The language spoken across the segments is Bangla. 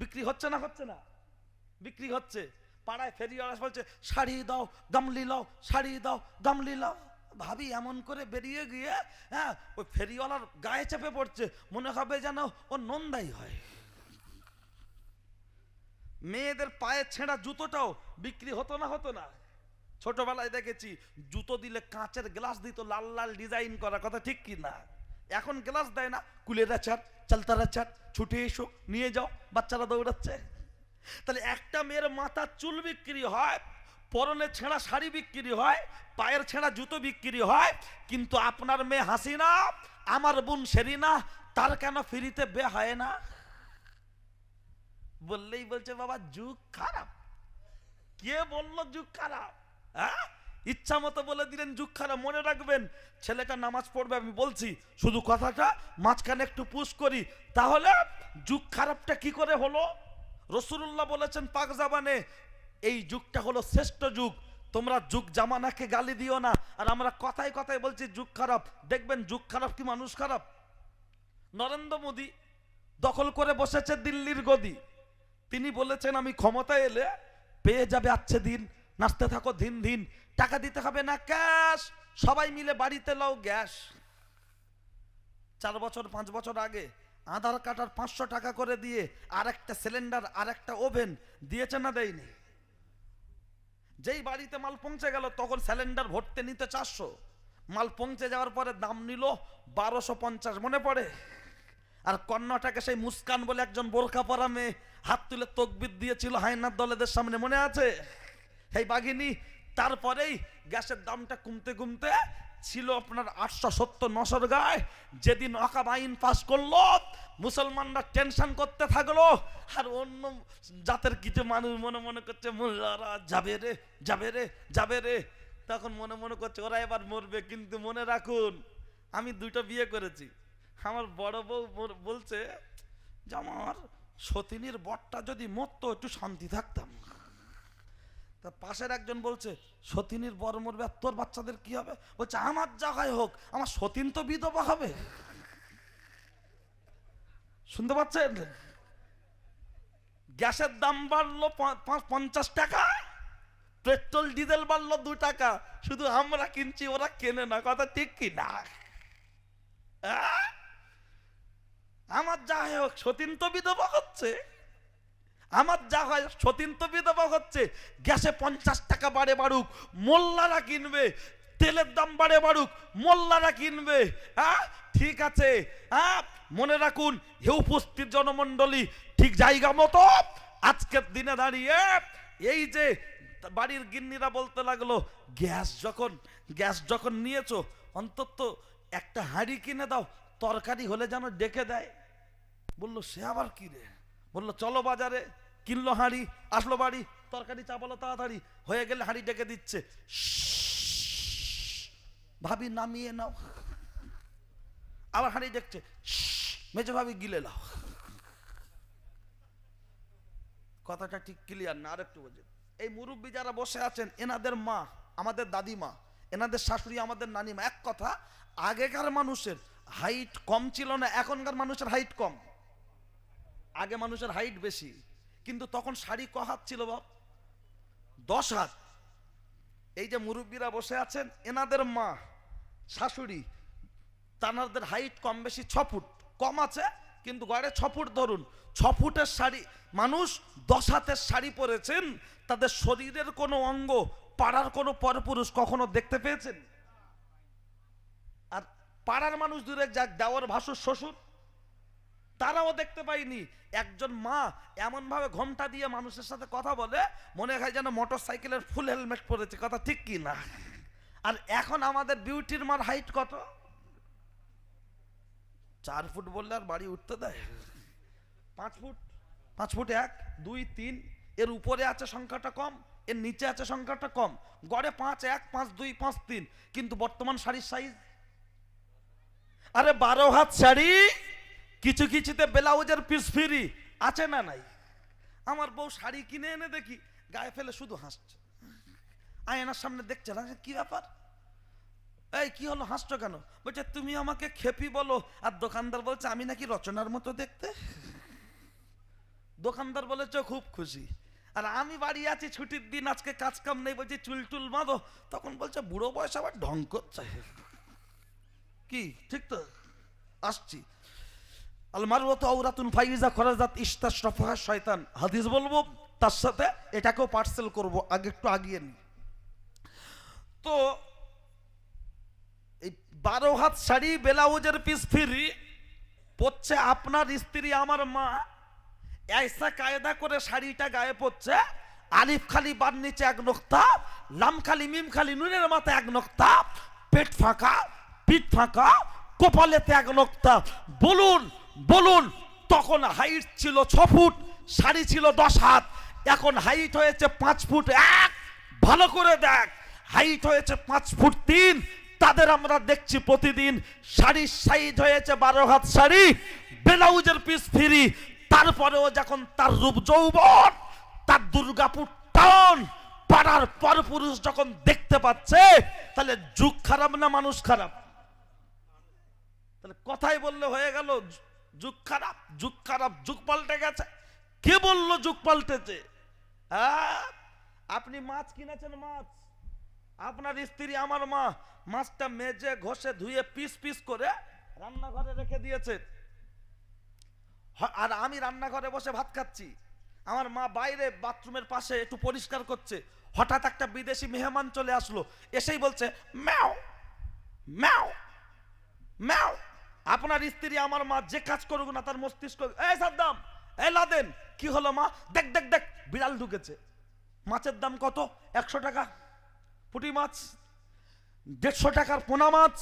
বিক্রি হচ্ছে না হচ্ছে না? বিক্রি হচ্ছে। পাড়ায় ফেরিওয়ালা বলছে শাড়ি দাও গামলি লাও, শাড়ি দাও গামলি লাও। ভাবি এমন করে বেরিয়ে গিয়ে হ্যাঁ ওই ফেরিওয়ালার গায়ে চেপে পড়ছে, মনে হবে যেন ও নন্দাই হয়। মেয়েদের পায়ে ছেঁড়া জুতোটাও বিক্রি হতো না হতো না? ছোটবেলায় দেখেছি জুতো দিলে কাঁচের গ্লাস দিত, লাল লাল ডিজাইন করা, কথা ঠিক কি না? এখন গ্লাস দেয় না, কুলের আচার চালতার আচার, ছুটে এসো নিয়ে যাও, বাচ্চারা দৌড়াচ্ছে। তাহলে একটা মেয়ের মাথার চুল বিক্রি হয়, পরনে ছেঁড়া শাড়ি বিক্রি হয়, পায়ের ছেঁড়া জুতো বিক্রি হয়, কিন্তু আপনার মেয়ে হাসিনা, আমার বোন সেরিনা, তার কেন ফ্রিতে বে হয় না? বললেই বলছে বাবা যুগ খারাপ। কে বললো যুগ খারাপ? হ্যাঁ, ইচ্ছা মতো বলে দিলেন যুগ খারাপ। মনে রাখবেন, ছেলেটা নামাজ পড়বে, আমি বলছি শুধু কথাটা মাঝখানে একটু পুশ করি, তাহলে যুগ খারাপটা কি করে হলো? রাসূলুল্লাহ বলেছেন পাক জাবানে, এই যুগটা হলো শ্রেষ্ঠ যুগ, তোমরা যুগ জামানাকে গালি দিও না। আর আমরা কথায় কথায় বলছি যুগ খারাপ। দেখবেন যুগ খারাপ কি মানুষ খারাপ? নরেন্দ্র মোদী দখল করে বসেছে দিল্লির গদি। তিনি বলেছেন আমি ক্ষমতায় এলে পেয়ে যাবে আচ্ছে দিন, নাচতে থাকো দিন দিন, টাকা দিতে হবে না ক্যাশ, সবাই মিলে বাড়িতে লাও গ্যাস। 4 বছর 5 বছর আগে আধার কার্ড আর 500 টাকা করে দিয়ে আর একটা সিলিন্ডার আর একটা ওভেন দিয়েছে না দেয়নি? যেই বাড়িতে মাল পৌঁছে গেল তখন সিলিন্ডার ভরতে নিতে 400, মাল পৌঁছে যাওয়ার পরে দাম নিল 1250, মনে পড়ে? আর কর্ণাটকে সেই মুস্কান বলে একজন বোরকা পরা মেয়ে হাত তুলে তকবির দিয়েছিল হায়নার দলেদের সামনে, মনে আছে? সেই বাঘিনী। তারপরেই গ্যাসের দামটা কমতে কমতে ছিল আপনার 870-900 গায়ে। যেদিন অকাব আইন পাস করলো, মুসলমানরা টেনশন করতে থাকলো, আর অন্য জাতের কিছু মানুষ মনে মনে করছে মোল্লারা যাবে রে যাবে রে যাবে রে, তখন মনে মনে করছে ওরা এবার মরবে। কিন্তু মনে রাখুন, আমি 2টা বিয়ে করেছি। আমার বড় বউ বলছে যে আমার সতীনীর বরটা যদি মরতো একটু শান্তি থাকতাম। তা পাশের একজন বলছে সতীনীর বর মরবে আর তোর বাচ্চাদের কি হবে? বলছে আমার জায়গায় হোক, আমার সতীন তো বিধবা হবে। শুনতে পাচ্ছেন? গ্যাসের দাম বাড়লো 50 টাকা, পেট্রোল ডিজেল বাড়লো 2 টাকা, শুধু আমরা কিনছি ওরা কেনে না, কথা ঠিক কি না? আমার যা হোক সতীন তো বিধবা হচ্ছে, আমার যা হয় সতীন তো বিধবা হচ্ছে। গ্যাসে 50 টাকা বাড়ে বাড়ুক, মোল্লারা কিনবে, তেলের দাম বাড়ে বাড়ুক, মোল্লারা কিনবে। হ্যাঁ ঠিক আছে, হ্যাঁ মনে রাখুন হে উপস্থিত জনমণ্ডলী, ঠিক জায়গা মতো আজকের দিনে দাঁড়িয়ে এই যে বাড়ির গিন্নিরা বলতে লাগলো গ্যাস যখন নিয়েছো অন্তত একটা হাঁড়ি কিনে দাও, তরকারি হলে যেন ডেকে দেয়। বললো সে আবার কি রে? বললো চলো বাজারে, কিনলো হাঁড়ি, আসলো বাড়ি, তরকারি চাপালো তাড়াতাড়ি, হয়ে গেলে হাঁড়ি ডেকে দিচ্ছে, ভাবি নামিয়ে নাও। আবার হাঁড়ি দেখছে, মেজো ভাবি গিলে নাও। কথাটা ঠিক ক্লিয়ার না? আর একটু বোঝেন। এই মুরব্বী যারা বসে আছেন, এনাদের মা আমাদের দাদিমা, এনাদের শাশুড়ি আমাদের নানিমা। এক কথা, আগেকার মানুষের হাইট কম ছিল না, এখনকার মানুষের হাইট কম। আগে মানুষের হাইট বেশি, কিন্তু তখন শাড়ি ক হাত ছিল বাপ? 10 হাত। এই যে মুরব্বীরা বসে আছেন, এনাদের মা শাশুড়ি, তানাদের হাইট কম বেশি 6 ফুট, কম আছে কিন্তু গড়ে 6 ফুট ধরুন। 6 ফুটের শাড়ি মানুষ 10 হাতের শাড়ি পরেছেন, তাদের শরীরের কোনো অঙ্গ পাড়ার কোনো পরপুরুষ কখনো দেখতে পেয়েছেন? আর পাড়ার মানুষ দূরে যাক, দেওয়ার ভাসুর শ্বশুর, তারাও দেখতে পাইনি। একজন মা এমন ভাবে ঘোমটা দিয়ে মানুষের সাথে কথা বলে, মনে হয় যেন মোটর সাইকেলের ফুল হেলমেট পরেছে, কথা ঠিক কি না? আর এখন আমাদের বিউটির মার হাইট কত? 4 ফুট বললে আর বাড়ি উঠতে দেয়? 5 ফুট, 5 ফুট 1, 2, 3, এর উপরে আছে সংখ্যাটা কম, এর নিচে আছে সংখ্যাটা কম, গড়ে 5, 1, 5, 2, 5, 3। কিন্তু বর্তমান শাড়ির সাইজ, আরে 12 হাত শাড়ি, কিছু কিছুতে ব্লাউজের পিস ফ্রি আছে না নাই? আমার বউ শাড়ি কিনে এনে দেখি গায়ে ফেলে শুধু হাসছে, আয়নার সামনে দেখছে না, কি ব্যাপার, এই কি হলো, হাসছো কেন? বলছে তুমি আমাকে খেপি বলো, আর দোকানদার বলছে আমি নাকি রচনার মতো দেখতে। দোকানদার বলেছে খুব খুশি, আর আমি বাড়ি আছি ছুটির দিন, আজকে কাজ কাম নেই, বলছি চুল টুল বাঁধো, তখন বলছে বুড়ো বয়স আবার ঢং করছে। কি ঠিক তো? আসছি। আলমারওয়াতু আওরাতুন ফাইজা খরাজাত ইস্তাশরাফাহা শয়তান, হাদিস বলবো, তার সাথে এটাকেও পার্সেল করব, আগে একটু আগিয়ে নি। তো এই 12 হাত শাড়ি ব্লাউজের পিস ফ্রি পড়ছে আপনার স্ত্রী আমার মা, ऐसा কায়দা করে শাড়িটা গায়ে পড়ছে, আলিফ খালি বার নিচে এক নোক্তা, লাম খালি মিম খালি নুনের মাথায় এক নোক্তা, পেট ফাঁকা, পিঠ ফাঁকা, কপালেতে এক নোক্তা। বলুন বলুন, তখন হাইট ছিল 6 ফুট, শাড়ি ছিল 10 হাত, এখন হাইট হয়েছে 5 ফুট 1। ভালো করে দেখ, হাইট হয়েছে 5 ফুট 3। তাদের আমরা দেখছি প্রতিদিন শাড়ির সাইজ হয়েছে 12 হাত শাড়ি, ব্লাউজের পিস ফ্রি। তারপরেও যখন তার রূপ যৌবন, তার দুর্গাপুর টাউন পাড়ার পরপুরুষ যখন দেখতে পাচ্ছে, তাহলে যুগ খারাপ না মানুষ খারাপ? তাহলে কথাই বললে হয়ে গেল যুগ খারাপ, যুগ খারাপ, যুগ পাল্টে গেছে। কে বললো যুগ পাল্টেছে? আপনি মাছ কিনেছেন, মাছ আপনার স্ত্রী আমার মা মাছটা মেজে ঘষে ধুয়ে পিস পিস করে রান্নাঘরে রেখে দিয়েছে, আর আমি রান্নাঘরে বসে ভাত খাচ্ছি, আমার মা বাইরে বাথরুমের পাশে একটু পরিষ্কার করছে। হঠাৎ একটা বিদেশি মেহমান চলে আসলো, এসেই বলছে ম্যাও ম্যাও ম্যাও। আপনার স্ত্রী আমার মা যে কাজ করুক না, তার মস্তিষ্ক, এই সাদ্দাম, এই লাদেন, কি হলো মা? দেখ দেখ দেখ, বিড়াল ঢুকেছে। মাছের দাম কত? 100 টাকা পুঁটি মাছ, 150 টাকার পোনা মাছ।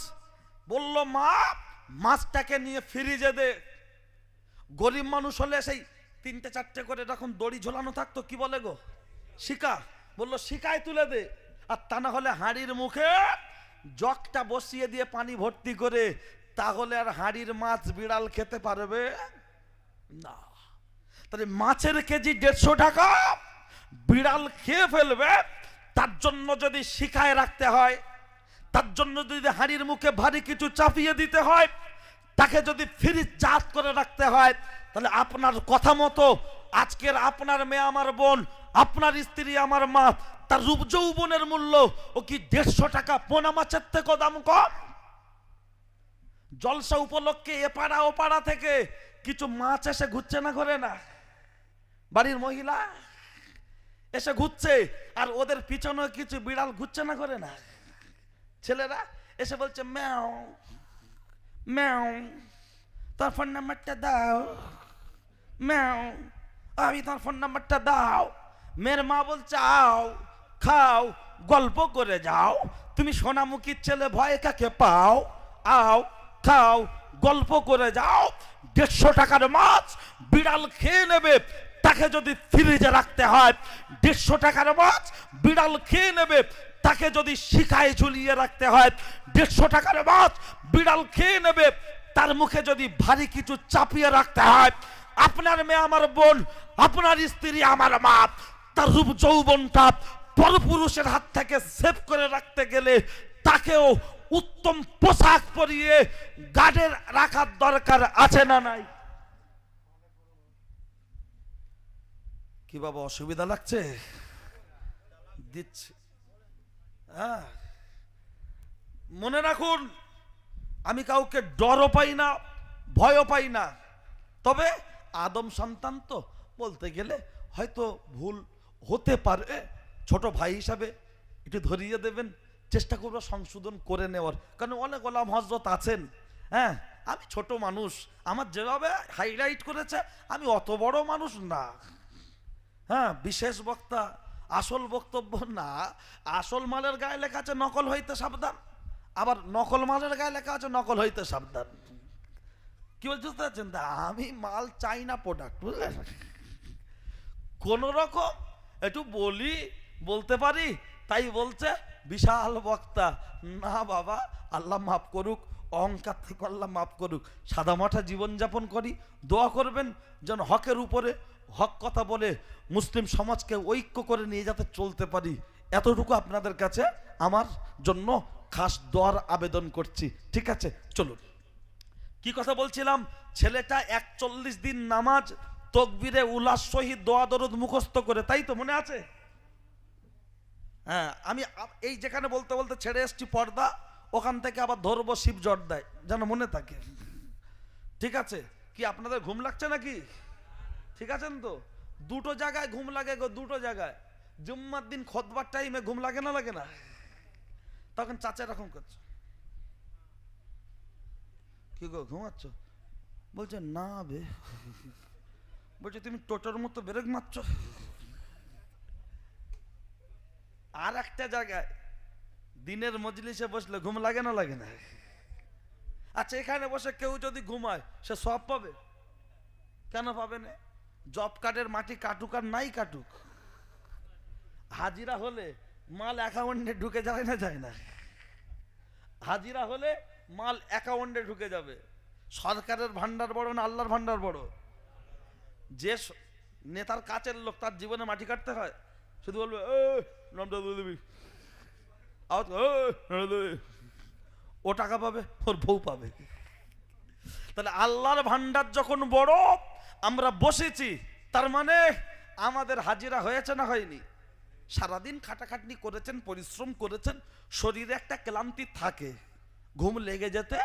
বলল মা মাছটাকে নিয়ে ফ্রিজে দে। গরিব মানুষ হলে সেই 3টে-4টে করে এরকম দড়ি ঝোলানো থাকতো, কি বলে গো, শিকা। বললো শিকায় তুলে দে, আর তা না হলে হাঁড়ির মুখে জগটা বসিয়ে দিয়ে পানি ভর্তি করে, তাহলে আর হাঁড়ির মাছ বিড়াল খেতে পারবে না। তাহলে মাছের কেজি 150 টাকা, বিড়াল খেয়ে ফেলবে। তার জন্য যদি শিখায় রাখতে হয়, তার জন্য যদি হাঁড়ির মুখে ভারী কিছু চাপিয়ে দিতে হয়, তাকে যদি ফ্রিজ জাত করে রাখতে হয়, তাহলে আপনার কথা মতো আজকের আপনার মেয়ে আমার বোন, আপনার স্ত্রী আমার মা, তার রূপ যৌবনের মূল্য ও কি 150 টাকা পোনা মাছের থেকে দাম কম? জলসা উপলক্ষে এপাড়া ওপাড়া থেকে কিছু মাছ এসে ঘুরছে না, ঘরে না, বাড়ির মহিলা এসে ঘুরছে, আর ওদের পিছনে কিছু বিড়াল ঘুরছে না, করে না, ছেলেরা এসে বলছে ম্যাও ম্যাও, তোর ফোন নাম্বারটা দাও, ম্যাও আমি তোর ফোন নাম্বারটা দাও। মেয়ের মা বলছে আও খাও গল্প করে যাও, তুমি সোনামুখীর ছেলে ভয় কাকে পাও, আও খাও গল্প করে যাও। 150 টাকার মাছ বিড়াল খেয়ে নেবে, তাকে যদি ফ্রিজে রাখতে হয়, 150 টাকার মাছ বিড়াল খেয়ে নেবে, তাকে যদি শিখায় ঝুলিয়ে রাখতে হয়, 150 টাকার মাছ বিড়াল খেয়ে নেবে, তার মুখে যদি ভারী কিছু চাপিয়ে রাখতে হয়। আপনার মেয়ে আমার বোন, আপনার স্ত্রী আমার মা, তার রূপ যৌবনটা পরপুরুষের হাত থেকে সেভ করে রাখতে গেলে তাকেও উত্তম পোশাক পরিয়ে গার্ডে রাখার দরকার আছে না নাই? কি বাবা অসুবিধা লাগছে? দিচ্ছি। হ্যাঁ, মনে রাখুন, আমি কাউকে ডরও পাই না, ভয়ও পাই না, তবে আদম সন্তান তো বলতে গেলে হয়তো ভুল হতে পারে, ছোট ভাই হিসাবে একটু ধরিয়ে দেবেন, চেষ্টা করবো সংশোধন করে নেওয়ার, কারণ অনেক গোলাম হযরত আছেন। হ্যাঁ, আমি ছোট মানুষ, আমার যেভাবে হাইলাইট করেছে, আমি অত বড় মানুষ না। হ্যাঁ, বিশেষ বক্তা, আসল বক্তব্য না। আসল মালের গায়ে লেখা আছে নকল হইতে সাবধান, আবার নকল মালের গায়ে লেখা আছে নকল হইতে সাবধান। কি বলতে চাচ্ছেন? আমি মাল চাই না, প্রোডাক্ট, বুঝলেন? কোন রকম একটু বলতে পারি, তাই বলছে বিশাল বক্তা। না বাবা, আল্লাহ মাফ করুক, অহংকার থেকে আল্লাহ মাফ করুক। সাদামাটা জীবনযাপন করি, দোয়া করবেন যেন হকের উপরে হক কথা বলে মুসলিম সমাজকে ঐক্য করে নিয়ে যাতে চলতে পারি, এতটুকু আপনাদের কাছে আমার জন্য খাস দোয়ার আবেদন করছি। ঠিক আছে, চলুন। কি কথা বলছিলাম? ছেলেটা 41 দিন নামাজ তকবীরে উল্লাস সহিত দোয়া দরুদ মুখস্থ করে, তাই তো মনে আছে? হ্যাঁ, আমি এই যেখানে বলতে বলতে ছেড়ে এসছি পর্দা, ওখান থেকে আবার ধরবো শিব জর্দায়, যেন মনে থাকে। ঠিক আছে? কি আপনাদের ঘুম লাগছে নাকি? ঠিক আছেন তো? দুটো জায়গায় ঘুম লাগে গো, দুটো জায়গায়। জুম্মার দিন খুতবার টাইমে ঘুম লাগে না, লাগে না? তখন চাচা এরকম করছে, কি গো ঘুমাচ্ছ? বলছে না বে। বলছে তুমি টোটোর মতো ব্রেক মারছো। আর একটা জায়গায় দিনের মজলিসে বসলে ঘুম লাগে না, লাগে না? আচ্ছা, এখানে বসে কেউ যদি ঘুমায় সে সব পাবে? কেন পাবে না? জব কার্ডের মাটি কাটুক আর নাই কাটুক, হাজিরা হলে মাল অ্যাকাউন্টে ঢুকে যায় না, যায় না? হাজিরা হলে মাল অ্যাকাউন্টে ঢুকে যাবে। সরকারের ভান্ডার বড় না আল্লাহর ভান্ডার বড়? যে নেতার কাছের লোক তার জীবনে মাটি কাটতে হয়, শুধু বলবে নামটা দিয়ে দিবি, ও টাকা পাবে, ওর বউ পাবে। তাহলে আল্লাহর ভান্ডার যখন বড়, আমরা বসেছি, তার মানে আমাদের হাজিরা হয়েছে না হয়নি? সারাদিন খাটাখাটনি করেছেন, পরিশ্রম করেছেন, শরীরে একটা ক্লান্তি থাকে, ঘুম লেগে যেতে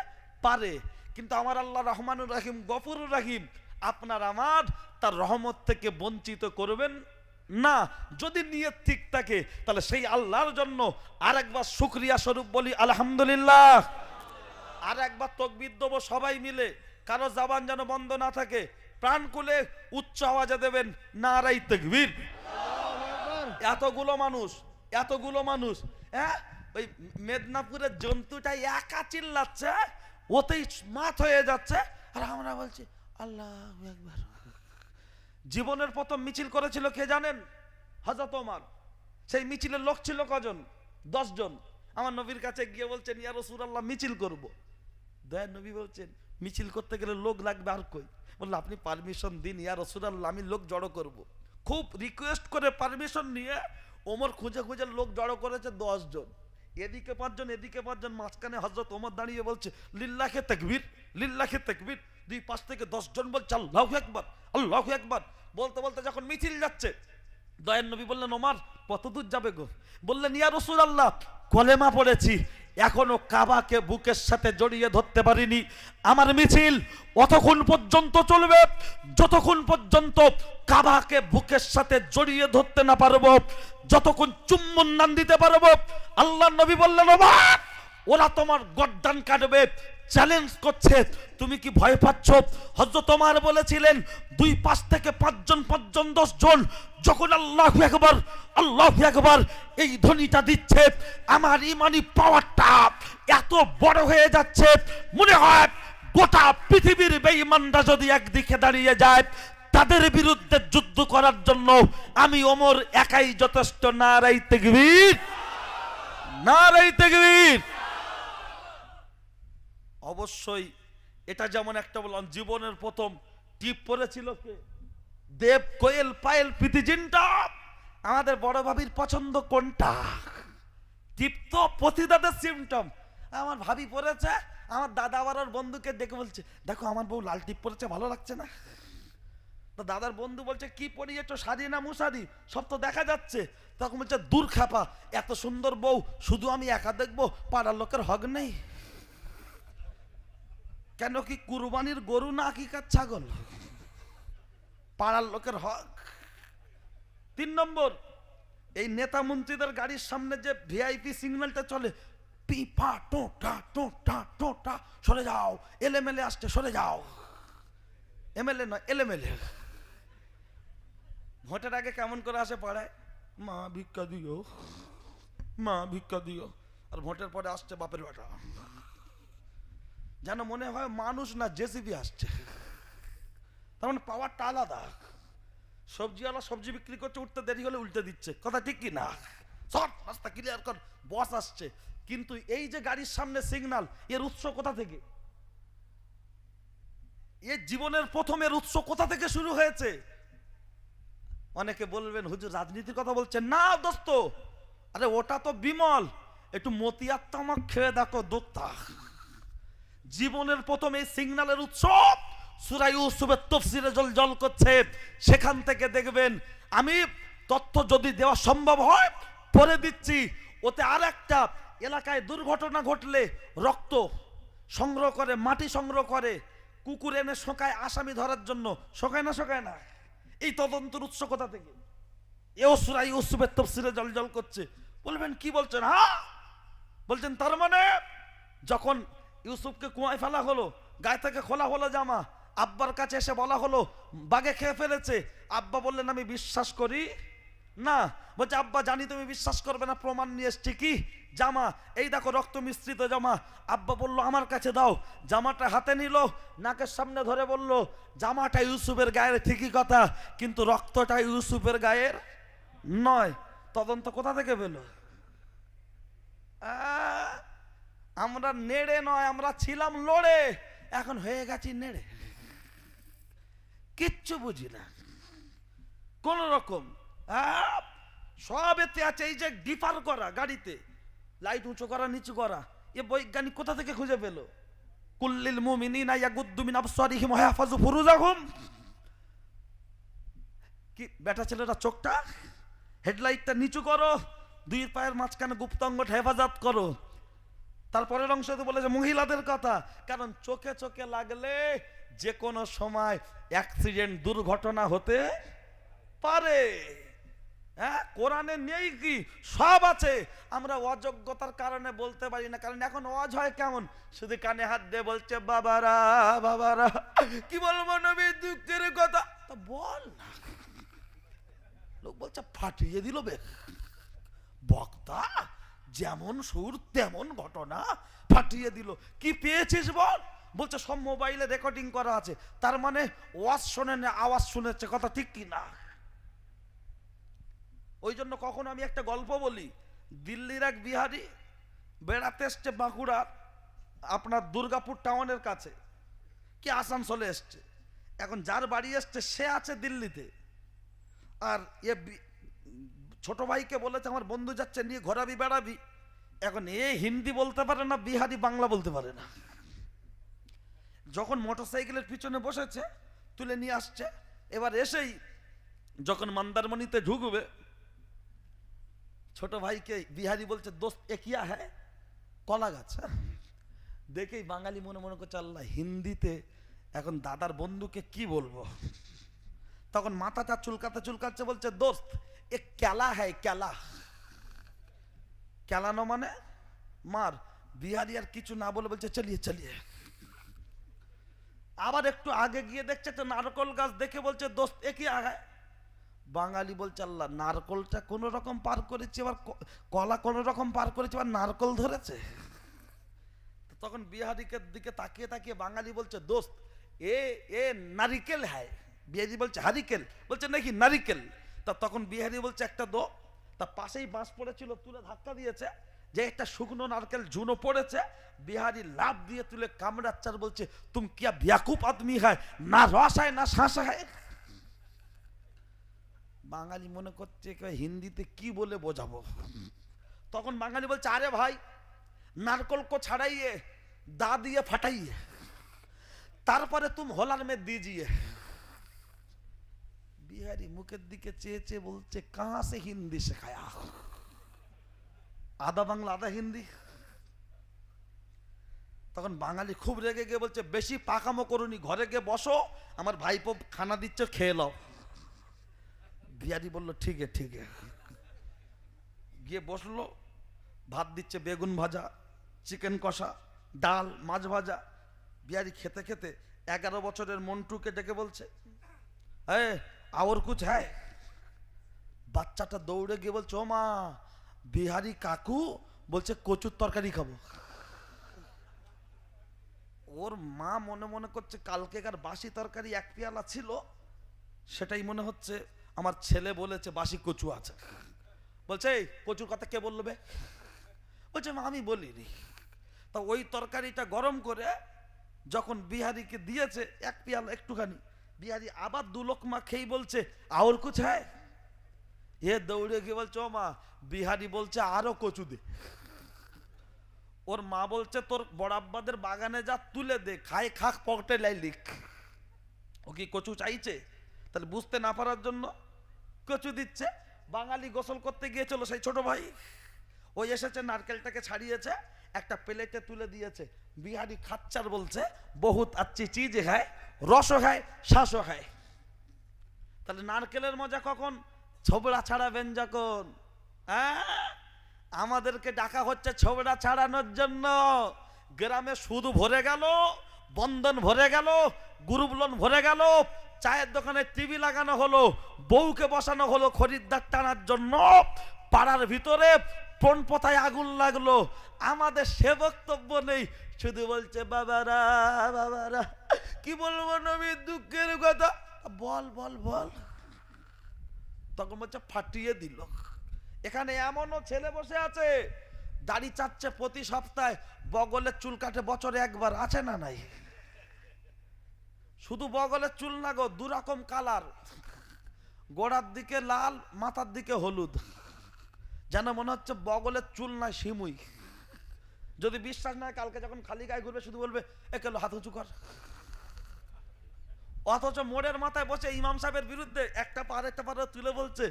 পারে, কিন্তু আমার আল্লাহ রহমানুর রহিম, গফুরুর রহিম, আপনার আমার তার রহমত থেকে বঞ্চিত করবেন না। যদি নিয়ত ঠিক থাকে, তাহলে সেই আল্লাহর জন্য আর একবার শুকরিয়া স্বরূপ বলি আলহামদুলিল্লাহ। আর একবার তাকবীর দেবো সবাই মিলে, কারো জবান যেন বন্ধ না থাকে, প্রাণ খুলে উচ্চ আওয়াজে দেবেন নারাই তাকবীর। এতগুলো মানুষ, হ্যাঁ, ওই মেদিনীপুরের জন্তুটা একা চিল্লাচ্ছে, ওতেই মাত হয়ে যাচ্ছে, আর আমরা বলছি আল্লাহু আকবার। জীবনের প্রথম মিছিল করেছিল কে জানেন? হযরত ওমর। সেই মিছিলের লোক ছিল কজন? 10 জন। আমার নবীর কাছে গিয়ে বলছেন, ইয়া রাসূলুল্লাহ মিছিল করব। দয়ার নবী বলছেন, মিছিল করতে গেলে লোক লাগবে, আর কই? বলল আপনি পারমিশন দিন ইয়া রাসূলুল্লাহ, আমি লোক জড়ো করব। খুব রিকোয়েস্ট করে পারমিশন নিয়ে ওমর খুঁজে খুঁজে লোক জড়ো করেছে 10 জন। এদিকে 5 জন, এদিকে 5 জন, মাঝখানে হযরত ওমর দাঁড়িয়ে বলছে লিল্লাহে তাকবীর, লিল্লাহে তাকবীর। 2 পাশ থেকে 10 জন বলছে আল্লাহু আকবার, আল্লাহু আকবার। বলতে বলতে যখন মিছিল যাচ্ছে, দয়ার নবী বললেন, ওমর কত দূর যাবে গো? বললেন, ইয়া রাসূলুল্লাহ কলেমা পড়েছি, এখনো কাবাকে বুকের সাথে জড়িয়ে ধরতে পারিনি। আমার মিছিল অতক্ষণ পর্যন্ত চলবে যতক্ষণ পর্যন্ত কাবাকে বুকের সাথে জড়িয়ে ধরতে না পারবো, যতক্ষণ চুম্বন না দিতে পারবো। আল্লাহর নবী বললেন, ওমর ওরা তোমার গর্দান কাটবে, চ্যালেঞ্জ করছে, তুমি কি ভয় পাচ্ছ? হযরত ওমর বলেছিলেন, 2 পাশ থেকে 5 জন, 5 জন 10 জন যখন আল্লাহু আকবার, আল্লাহু আকবার এই ধ্বনিটা দিচ্ছে, আমার ইমানি পাওয়ারটা এত বড় হয়ে যাচ্ছে, মনে হয় গোটা পৃথিবীর বেঈমানরা যদি একদিকে দাঁড়িয়ে যায়, তাদের বিরুদ্ধে যুদ্ধ করার জন্য আমি ওমর একাই যথেষ্ট। নারাই তাকবীর, নারাই তাকবীর। অবশ্যই এটা যেমন একটা বললাম, জীবনের প্রথম টিপ পড়েছিল কে? দেব, কোয়েল, পায়েল, প্রীতি জিন্টা। আমাদের বড় ভাবির পছন্দ কোনটা? টিপ তো পতিতাদের সিমটম। আমার ভাবি পড়েছে, আমার দাদা আবার ওর বন্ধুকে দেখে বলছে, দেখো আমার বউ লাল টিপ পরেছে, ভালো লাগছে না? তো দাদার বন্ধু বলছে, কি পরিয়েছো, শাড়ি না মুশারি? সব তো দেখা যাচ্ছে। তখন বলছে, দূর খাপা, এত সুন্দর বউ শুধু আমি একা দেখবো, পাড়ার লোকের হক নেই? কেন কি কুরবানির গরু না আকিকার ছাগল? পাড়ার লোকের হক। 3 নম্বর, এই নেতা মন্ত্রীদের গাড়ির সামনে যে ভিআইপি সিগন্যালটা চলে, পিপা টোটা টোটা টোটা, সরে যাও, এলএমএলএ আসছে, সরে যাও। এমএলএ নয়, এলএমএলএ। ভোটের আগে কেমন করে আসে পাড়ায়, মা ভিক্ষা দিও, মা ভিক্ষা দিও, আর ভোটের পরে আসছে বাপের বেটা, যেন মনে হয় মানুষ না জেসিবি আসছে। তার মানে পাওয়ারটা আলাদা। সবজিওয়ালা সবজি বিক্রি করছে, উঠতে দেরি হলে উল্টে দিচ্ছে, কথা ঠিক কি না? শর্ট রাস্তা ক্লিয়ার কর, বস আসছে। কিন্তু এই যে গাড়ির সামনে সিগন্যাল, এর উৎস কোথা থেকে? এর জীবনের প্রথমের উৎস কোথা থেকে শুরু হয়েছে? অনেকে বলবেন হুজুর রাজনীতির কথা বলছেন। না দোস্ত, আরে ওটা তো বিমল, একটু মতিয়ার তামাক খেয়ে দেখো দোক্তা। জীবনের প্রথম এই সিগন্যালের উৎস সূরা ইউসুফের তাফসীরে জল করছে, সেখান থেকে দেখবেন। আমি তথ্য যদি দেওয়া সম্ভব হয় পরে দিচ্ছি। ওতে আর একটা এলাকায় দুর্ঘটনা ঘটলে রক্ত সংগ্রহ করে, মাটি সংগ্রহ করে, কুকুর এনে শোকায় আসামি ধরার জন্য। শোকায় না? শোকায় না? এই তদন্তের উৎস কোথা থেকে? এও সূরা ইউসুফের তাফসীরে জল করছে। বলবেন কি বলছেন? হ্যাঁ বলছেন, তার মানে যখন ইউসুফকে কুয়ায় ফেলা হলো, গায়ে থেকে খোলা হলো জামা, আব্বার কাছে এসে বলা হলো বাঘে খেয়ে ফেলেছে, আব্বা বললেন আমি বিশ্বাস করি না। বলছে আব্বা জানি তুমি বিশ্বাস করবে না, প্রমাণ নিয়ে এসছি। কি? জামা, এই দেখো রক্ত মিশ্রিত জামা। আব্বা বলল আমার কাছে দাও। জামাটা হাতে নিল, নাকের সামনে ধরে বলল জামাটা ইউসুফের গায়ের, ঠিকই কথা, কিন্তু রক্তটা ইউসুফের গায়ের নয়। তদন্ত কোথা থেকে পেল? আমরা নেড়ে নয়, আমরা ছিলাম লড়ে, এখন হয়ে গেছি নেড়ে। কিচ্ছু বুঝি না কোন রকম। সব এতে আছে। এই যে ডিফার করা, গাড়িতে লাইট উঁচু করা নিচু করা, এ বৈজ্ঞানিক কোথা থেকে খুঁজে পেল? কুল্লিল মুমিনিনা ইয়াগুদ্দু মিন আবসারিহিম ওয়া ইয়াহফাযু ফুরুজাহুম। কি বেটা ছেলেরা চোখটা, হেডলাইটটা নিচু করো, দুই পায়ের মাঝখানে গুপ্তাঙ্গটা হেফাজত করো। তারপরের অংশতে বলে যে মহিলাদের কথা, কারণ চোখে চোখে লাগলে যে কোনো সময় অ্যাক্সিডেন্ট, দুর্ঘটনা হতে পারে। হ্যাঁ, কোরআনে নেই কি? সব আছে, আমরা অযোগ্যতার কারণে বলতে পারি না। কারণ এখন ওয়াজ হয় কেমন? শুধু কানে হাত দিয়ে বলছে বাবারা বাবারা, কি বলবো নবী দুঃখের কথা, তা বল না। লোক বলছে ফাটিয়ে দিল বে বক্তা, যেমন সুর তেমন ঘটনা, ফাটিয়ে দিল। কি পেয়েছিস বল? বলছে সব মোবাইলে রেকর্ডিং করা আছে। তার মানে ওয়াজ শোনে না, আওয়াজ শুনেছে। কথা ঠিক কি না? ওই জন্য কখনো আমি একটা গল্প বলি। দিল্লির এক বিহারি বেড়াতে এসছে বাঁকুড়া, আপনার দুর্গাপুর টাউনের কাছে, কি আসানসোলে এসছে। এখন যার বাড়ি এসছে সে আছে দিল্লিতে, আর এ ছোট ভাইকে বলেছে আমার বন্ধু যাচ্ছে, নিয়ে ঘোরাবি বেড়াবি। এখন এ হিন্দি বলতে পারে না, বিহারি বাংলা বলতে পারে না। যখন মোটরসাইকেলের পিছনে বসেছে, তুলে নিয়ে আসছে। এবার এসেই যখন মন্দারমণিতে ঢুকবে, ছোট ভাইকে বিহারি বলছে দোস্ত এ কিয়া হ্যাঁ? কলা গাছ। দেখেই বাঙালি মনে মনে করছে আল্লাহ, হিন্দিতে এখন দাদার বন্ধুকে কি বলবো। তখন মাথাটা চুলকাতে চুলকাচ্ছে বলছে দোস্ত এ ক্যালা হ্যাঁ, ক্যালা। ক্যালানো মানে মার। বিহারি আর কিছু না বলে বলছে চলিয়ে চলিয়ে। আবার একটু আগে গিয়ে দেখছে একটা নারকল গাছ, দেখে বলছে দোস্ত এ কি হ্যাঁ? বাঙালি বলছে আল্লাহ, নারকলটা কোন রকম পার করেছে, আবার কলা কোন রকম পার করেছে, আবার নারকল ধরেছে। তখন বিহারিকের দিকে তাকিয়ে তাকিয়ে বাঙালি বলছে দোস্ত এ এ নারিকেল হ্যায়। বিহারি বলছে হারিকেল, বলছে নাকি নারিকেল। তা তখন বিহারি বলছে একটা দো। তার পাশেই বাঁশ পড়েছিল, তুলে ধাক্কা দিয়েছে, যে একটা শুকনো নারকেল ঝুনো পড়েছে। বিহারি লাভ দিয়ে তুলে কামড়াচ্ছে আর বলছে তুম কিয়া বেয়াকুফ আদমি হয়, না রস হয় না শ্বাস হয়। বাঙালি মনে করছে হিন্দিতে কি বলে বোঝাবো। তখন বাঙালি বলছে আরে ভাই, नारकल को छड़ाइए, दा दिए फटाइए, तारपरे तुम होलार में दीजिए। बिहारी मुखेर दिके चेये चेये बोलছে कहाँ से हिंदी सिखाया, आधा बांगला आधा हिंदी। তখন বাঙালি খুব রেগে গিয়ে বলছে বেশি পাকামো করুনি, ঘরে গিয়ে বসো, আমার ভাইপো খানা দিচ্ছে খেয়ে নাও। বিহারি বলল ঠিক আছে ঠিক আছে। গিয়ে বসলো, ভাত দিচ্ছে, বেগুন ভাজা, চিকেন কষা, ডাল, মাছ ভাজা। বিহারি খেতে খেতে 11 বছরের মন্টুকে ডেকে বলছে এ আর কুছ হ্যায়। বাচ্চাটা দৌড়ে গিয়ে বলছে ও মা, বিহারি কাকু বলছে কচুর তরকারি খাবো। ওর মা মনে মনে করছে কালকেকার বাসি তরকারি এক পেয়ালা ছিল, সেটাই মনে হচ্ছে আমার ছেলে বলেছে বাসি কচু আছে। বলছে এই কচুর কথা কে বলবে? বলছে মা আমি বলিনি। তা ওই তরকারিটা গরম করে যখন বিহারিকে দিয়েছে এক পেয়ালা একটুখানি, বিহারি আবার 2 লোকমা খেয়ে বলছে আর কুছ হ্যায়। এ দৌড়ে গিয়ে বলছে ও মা, বিহারি বলছে আরো কচু দে। ওর মা বলছে তোর বড় আব্বাদের বাগানে যা তুলে দে, খাই খাক পকেটে লাই লিখ। ও কি কচু চাইছে? তাহলে বুঝতে না পারার জন্য কচু দিচ্ছে। বাঙালি গোসল করতে গিয়েছিল সেই ছোট ভাই, ওই এসেছে নারকেলটাকে ছাড়িয়েছে, একটা প্লেটে তুলে দিয়েছে। বিহারি খাচ্চার বলছে বহুত আচ্ছি চিজ খায়, রসও খায়, শ্বাসও খায়। তাহলে নারকেলের মজা কখন? ছোবড়া ছাড়াবেন যখন। আমাদেরকে ডাকা হচ্ছে ছোবড়া ছাড়ানোর জন্য। গ্রামে সুদ ভরে গেল, বন্ধন ভরে গেল, গ্রুপ লোন ভরে গেল, চায়ের দোকানে টিভি লাগানো হলো, বউকে বসানো হলো খরিদ্দার টানার জন্য। পাড়ার ভিতরে কোন পথায় আগুন লাগলো, আমাদের সে বক্তব্য নেই, শুধু বলছে বাবারা বাবারা। কি বলবো নবীর দুঃখের কথা? বল বল বল। তখন বলছে ফাটিয়ে দিল। এখানে এমনও ছেলে বসে আছে দাড়ি চাচ্ছে প্রতি সপ্তাহে, বগলের চুল কাটে বছরে একবার, আছে না নাই? শুধু বগলের চুল না গো, দুরকম কালার, গোড়ার দিকে লাল, মাথার দিকে হলুদ, যেন মনে হচ্ছে বগলের চুল না শিমুই। যদি বিশ্বাস না, কালকে যখন খালি গায়ে ঘুরবে শুধু বলবে একেলো হাত উঁচু কর। অথচ মোড়ের মাথায় বসে ইমাম সাহেবের বিরুদ্ধে একটা পার একটা পার তুলে বলছে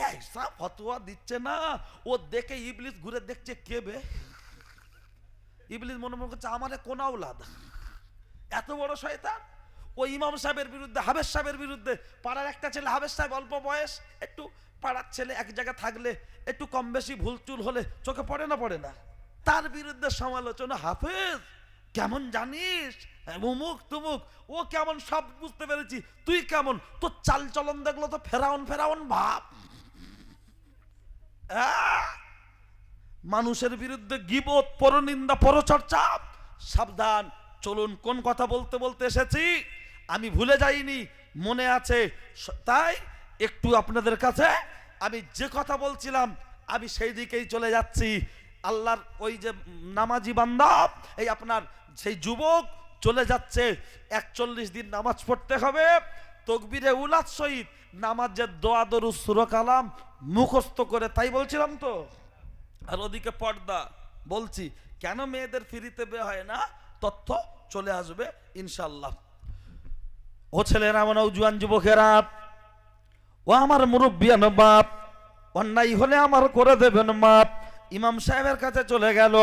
এইসব ফতোয়া দিচ্ছে না। ও দেখে ইবলিস ঘুরে দেখছে কে বে। ইবলিস মনে মনে করছে আমারে কোন আওলাদ, এত বড় শয়তান। ও ইমাম সাহেবের বিরুদ্ধে, হাবেজ সাহেবের বিরুদ্ধে। পাড়ার একটা ছেলে, হাবেজ সাহেব অল্প বয়স, একটু পাড়ার ছেলে, এক জায়গায় থাকলে একটু কম বেশি ভুল চুল হলে চোখে পড়ে না পড়ে না, তার বিরুদ্ধে সমালোচনা। হাফেজ কেমন জানিস, অমুক তুমুক, ও কেমন সব বুঝতে পেরেছি, তুই কেমন, তোর চাল চলন দেখলো তো ফেরাউন ফেরাউন ভাব। মানুষের বিরুদ্ধে গীবত, পরনিন্দা, পরচর্চা, সাবধান। চলুন কোন কথা বলতে বলতে এসেছি আমি ভুলে যাইনি, মনে আছে। তাই একটু আপনাদের কাছে আমি যে কথা বলছিলাম আমি সেই দিকেই চলে যাচ্ছি। আল্লাহর ওই যে নামাজি বান্দা, এই আপনার সেই যুবক চলে যাচ্ছে, 41 দিন নামাজ পড়তে হবে, তকবীরে উলাদ সহিত নামাজের দোয়া দরুদ সূরা কালাম মুখস্থ করে। তাই বলছিলাম তো। আর ওদিকে পর্দা বলছি কেন মেয়েদের ফ্রিতে বিয়ে হয় না, তথ্য চলে আসবে ইনশাআল্লাহ। ও ছেলেরা, আমার নওজোয়ান যুবকেরা, ও আমার মুরব্বিয়ান বাপ, অন্যায় হলে আমার করে দেবেন মাপ। ইমাম সাহেবের কাছে চলে গেল,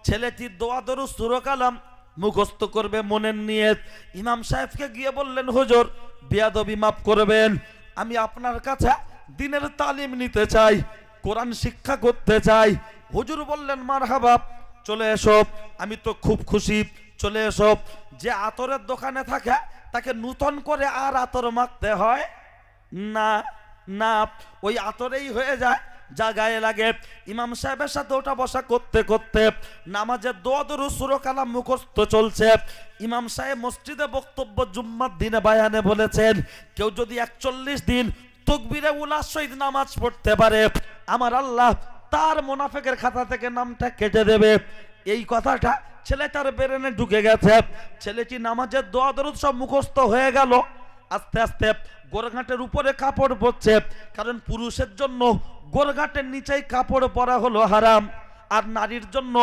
ছেলেটি দোয়া দরুদ সূরা কালাম মুখস্থ করবে মনের নিয়ত। ইমাম সাহেবকে গিয়ে বললেন হুজুর বেয়াদবি মাফ করবেন, আমি আপনার কাছে দ্বীনের তালিম নিতে চাই, কোরআন শিক্ষা করতে চাই। হুজুর বললেন মারহাবা, চলে এসো। আমি তো খুব খুশি, চলে এসো। যে আতরের দোকানে থাকে তাকে নূতন করে আর আতর মাখতে হয় না, না, ওই আতরেই হয়ে যায় যা গায়ে লাগে। ইমাম সাহেবের সাথে ওটা বসা করতে করতে নামাজের দোয়া দরুদ সূরা কালাম মুখস্থ চলছে। ইমাম সাহেব মসজিদে বক্তব্য জুম্মার দিনে বায়ানে বলেছেন, কেউ যদি 41 দিন তাকবীরে উলাদ সহিত নামাজ পড়তে পারে, আমার আল্লাহ তার মুনাফিকের খাতা থেকে নামটা কেটে দেবে। এই কথাটা ছেলেটার ব্রেনে ঢুকে গেছে। ছেলেটি নামাজের দোয়া দরুদ সব মুখস্থ হয়ে গেল। আস্তে আস্তে গোরঘাটের উপরে কাপড় পরছে, কারণ পুরুষের জন্য গোরঘাটের নিচেই কাপড় পরা হলো হারাম, আর নারীর জন্য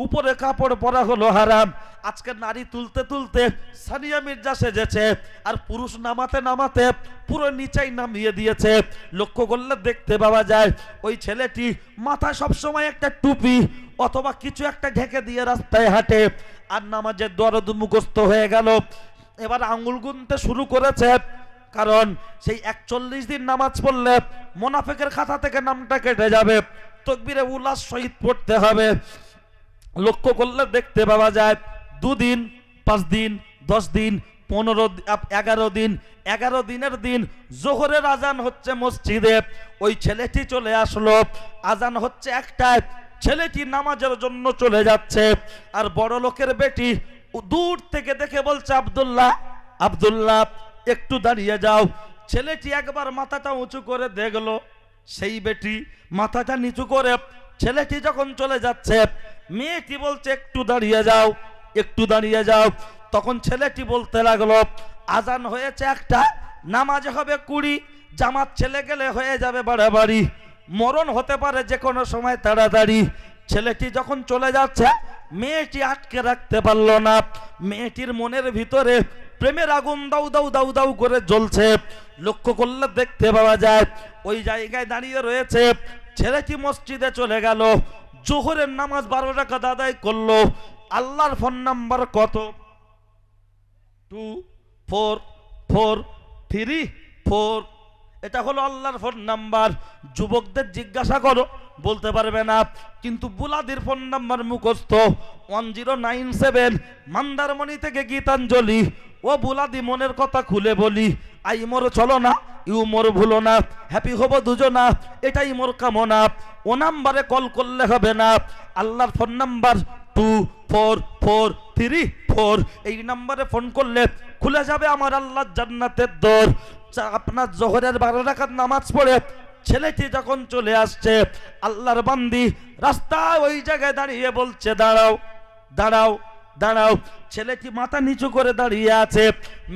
উপরে কাপড় পরা হলো হারাম। আজকে নারী তুলতে তুলতে সানিয়া মির্জা সেজেছে, আর পুরুষ নামাতে নামাতে পুরো নিচেই নামিয়ে দিয়েছে। লক্ষ্য করলে দেখতে পাওয়া যায় ওই ছেলেটি মাথায় সবসময় একটা টুপি অথবা কিছু একটা ঢেকে দিয়ে রাস্তায় হাঁটে, আর নামাজের দরদ মুখস্থ হয়ে গেল। এবার আঙ্গুল গুনতে শুরু করেছে, কারণ সেই 41 দিন নামাজ পড়লে মুনাফিকের খাতা থেকে নামটা কেটে যাবে, তাকবীরে উলাদ সহিত পড়তে হবে। লক্ষ্য করলে দেখতে পাওয়া যায় 2 দিন, 5 দিন, 10 দিন, 15 11 দিন, 11 দিনের দিন জোহরের আজান হচ্ছে মসজিদে। ওই ছেলেটি চলে আসলো, আজান হচ্ছে একটায়, ছেলেটি নামাজের জন্য চলে যাচ্ছে। আর বড় লোকের বেটি দূর থেকে দেখে বলছে আব্দুল্লাহ আব্দুল্লাহ একটু দাঁড়িয়ে যাও। ছেলেটি একবার মাথাটা উঁচু করে দেখলো, সেই বেটি মাথাটা নিচু করে। ছেলেটি যখন চলে যাচ্ছে, মেয়েটি বলছে একটু দাঁড়িয়ে যাও, একটু দাঁড়িয়ে যাও। তখন ছেলেটি বলতে লাগলো আজান হয়েছে একটা, নামাজ হবে 20, জামাত ছেলে গেলে হয়ে যাবে বাড়াবাড়ি, মরণ হতে পারে যে কোনো সময় তাড়াতাড়ি। ছেলেটি যখন চলে যাচ্ছে, মেয়েটি আটকে রাখতে পারলো না। মেয়েটির মনের ভিতরে প্রেমের আগুন দাউ দাউ দাউ দাউ করে জ্বলছে। লক্ষ্য করলে দেখতে পাওয়া যায় ওই জায়গায় দাঁড়িয়ে রয়েছে। ছেলেটি মসজিদে চলে গেল, জোহরের নামাজ 12 রাকাত আদায় করলো। আল্লাহর ফোন নাম্বার কত? 24434। এটা হলো আল্লাহর ফোন নাম্বার। যুবকদের জিজ্ঞাসা করো, বলতে পারবে না, কিন্তু বুলাদির ফোন নাম্বার মুখস্থ 1097। মন্দারমণি থেকে গীতাঞ্জলি। ও বুলাদি, মনের কথা খুলে বলি, আই মোর চলো না, ইউ মোর ভুলো না, হ্যাপি হব দুজনা, এটাই মোর কামনা। ও নাম্বারে কল করলে হবে না, আল্লাহর ফোন নাম্বার 24434। এই নাম্বারে ফোন করলে খুলে যাবে আমার আল্লাহর জান্নাতের দর। আপনার জোহরের 12 রাকাত নামাজ পড়ে ছেলেটি যখন চলে আসছে, আল্লাহর বান্দি রাস্তায় ওই জায়গায় দাঁড়িয়ে বলছে, দাঁড়াও দাঁড়াও দাঁড়াও। ছেলেটি মাথা নিচু করে দাঁড়িয়ে আছে।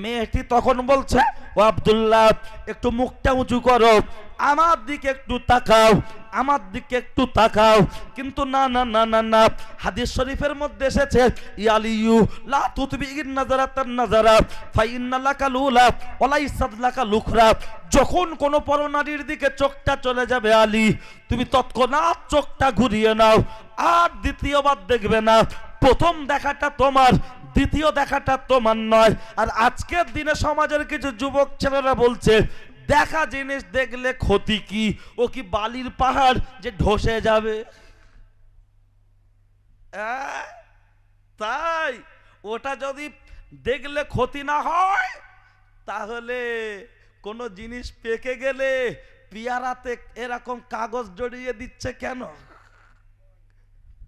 মেয়েটি তখন বলছে, ও আব্দুল্লাহ, একটু মুখটা উঁচু করো, আমার দিকে একটু তাকাও, আমার দিকে একটু তাকাও। কিন্তু না না না না না, হাদিস শরীফের মধ্যে এসেছে, ইয়ালিয়ু লা তুতবিগিন নাজারাতান নাজারা ফাইন্না লাকা লুলা ওয়ালাইসাদ লাকা লুখরা। যখন কোনো পরনারীর দিকে চোখটা চলে যাবে আলী, তুমি তৎক্ষণাৎ চোখটা ঘুরিয়ে নাও, আর দ্বিতীয়বার দেখবে না। প্রথম দেখাটা তোমার, দ্বিতীয় দেখাটা তোমার নয়। আর আজকের দিনে সমাজের কিছু যুবক ছেলেরা বলছে, দেখা জিনিস দেখলে ক্ষতি কি? ও কি বালির পাহাড় যে ধসে যাবে? তাই ওটা যদি দেখলে ক্ষতি না হয়, তাহলে কোনো জিনিস পেকে গেলে পিয়ারাতে এরকম কাগজ জড়িয়ে দিচ্ছে কেন?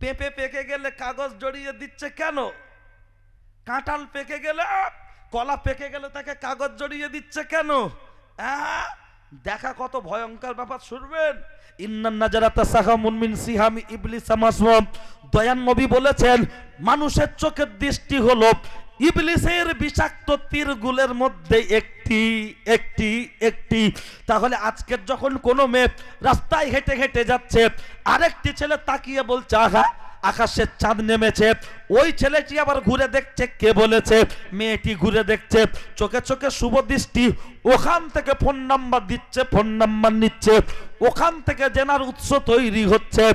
পেঁপে পেকে গেলে কাগজ জড়িয়ে দিচ্ছে কেন? কাঁঠাল পেকে গেলে, কলা পেকে গেলে তাকে কাগজ জড়িয়ে দিচ্ছে কেন? দেখা কত ভয়ঙ্কর ব্যাপার শুনবেন। ইন্নান নাজারাতা সাহামুন মিন সিহামি ইবলিস মাসওয়াম। দয়ান নবী বলেছেন, মানুষের চোখের দৃষ্টি হলো ইবলিসের বিষাক্ত তীরগুলের মধ্যে একটি একটি একটি। তাহলে আজকের যখন কোনো মেয়ে রাস্তায় হেঁটে হেঁটে যাচ্ছে, আরেকটি ছেলে তাকিয়ে বলছে, আহা আকাশের চাঁদ নেমেছে, ওই ছেলেটি আবার ঘুরে দেখছে, কে বলেছে? মেয়েটি ঘুরে দেখছে, চোখে চোখে শুভ দৃষ্টি, ওখান থেকে ফোন নাম্বার দিচ্ছে, ফোন নাম্বার নিচ্ছে, ওখান থেকে জেনার উৎস তৈরি হচ্ছে।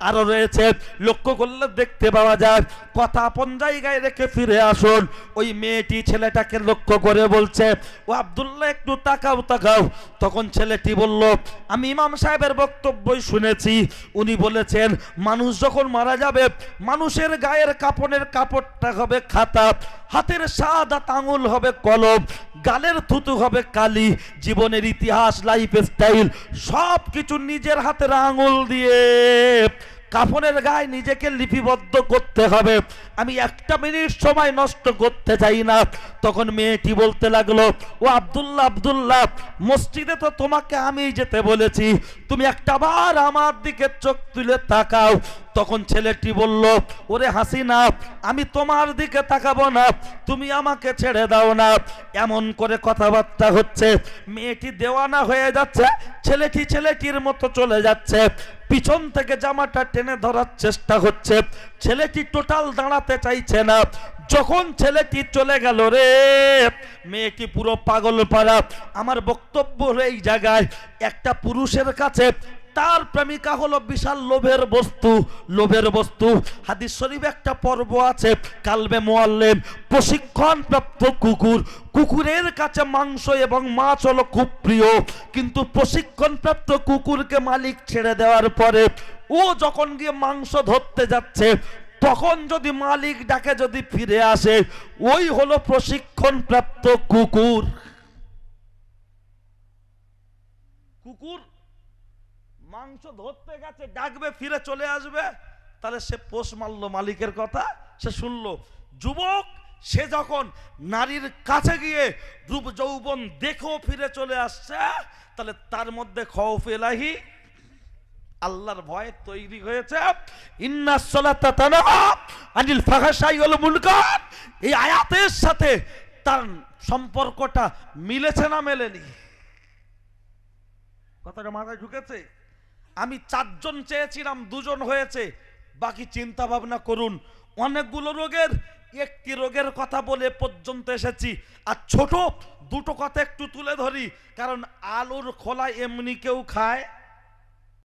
আরো রয়েছে, লক্ষ্য করলে দেখতে পাওয়া যায়, কথা আপন জায়গায় রেখে ফিরে আসুন। ওই মেয়েটি ছেলেটাকে লক্ষ্য করে বলছে, ও আব্দুল্লাহ, একটু তাকাও তাকাও। তখন ছেলেটি বলল, আমি ইমাম সাহেবের বক্তব্যই শুনেছি, উনি বলেছেন মানুষ যখন মারা যাবে, মানুষের গায়ের কাপড়ের কাপড়টা হবে খাতা, হাতের শাহাদাত আঙুল হবে কলম, গালের থুতু হবে কালি, জীবনের ইতিহাস, লাইফ স্টাইল সব কিছু নিজের হাতের আঙুল দিয়ে কাফনের গায়ে নিজেকে লিপিবদ্ধ করতে হবে। আমি একটা মিনিট সময় নষ্ট করতে চাই না। তখন মেয়েটি বলতে লাগলো, ও আব্দুল্লাহ, আব্দুল্লাহ, মসজিদে তো তোমাকে আমি যেতে বলেছি, তুমি একটাবার আমার দিকে চোখ তুলে তাকাও। তখন ছেলেটি বলল, ওরে হাসিনা, আমি তোমার দিকে তাকাবো না, তুমি আমাকে ছেড়ে দাও না। এমন করে কথাবার্তা হচ্ছে, মেয়েটি দেওয়ানা হয়ে যাচ্ছে, ছেলেটি ছেলেটির মতো চলে যাচ্ছে, পিছন থেকে জামাটা টেনে ধরার চেষ্টা হচ্ছে, ছেলেটি টোটাল দাঁড়াতে চাইছে না। যখন ছেলেটি চলে গেল রে, মেয়েটি পুরো পাগল পাড়া। আমার বক্তব্য হলো, এই জায়গায় একটা পুরুষের কাছে তার প্রেমিকা হলো বিশাল লোভের বস্তু, লোভের বস্তু। হাদিস শরীফে একটা পর্ব আছে, কালবে মুআল্লিম, প্রশিক্ষণ প্রাপ্ত কুকুর। কুকুরের কাছে মাংস এবং মাছ হলো খুব প্রিয়, কিন্তু প্রশিক্ষণ প্রাপ্ত কুকুরকে মালিক ছেড়ে দেওয়ার পরে ও যখন গিয়ে মাংস ধরতে যাচ্ছে, তখন যদি মালিক ডাকে যদি ফিরে আসে, ওই হলো প্রশিক্ষণ প্রাপ্ত কুকুর। কুকুর মাংস ধরতে গেছে, ডাকবে, ফিরে চলে আসবে, তাহলে সে পোষ মারল, মালিকের কথা সে শুনলো। যুবক সে যখন নারীর কাছে গিয়ে রূপ যৌবন দেখেও ফিরে চলে আসছে, তাহলে তার মধ্যে খৌফ ইলাহি, আল্লাহর ভয় তৈরি হয়েছে। ইন্নাস সালাতা তানহা আনিল ফাহশাই ওয়াল মুনকার, এই আয়াতের সাথে তার সম্পর্কটা মিলেছে না মেলেনি? কথাটা মাথায় ঢুকেছে? আমি 4 জন চেয়েছিলাম, 2 জন হয়েছে, বাকি চিন্তা ভাবনা করুন। অনেকগুলো রোগের একটি রোগের কথা বলে পর্যন্ত এসেছি। আর ছোট দুটো কথা একটু তুলে ধরি, কারণ আলুর খোলা এমনি কেউ খায়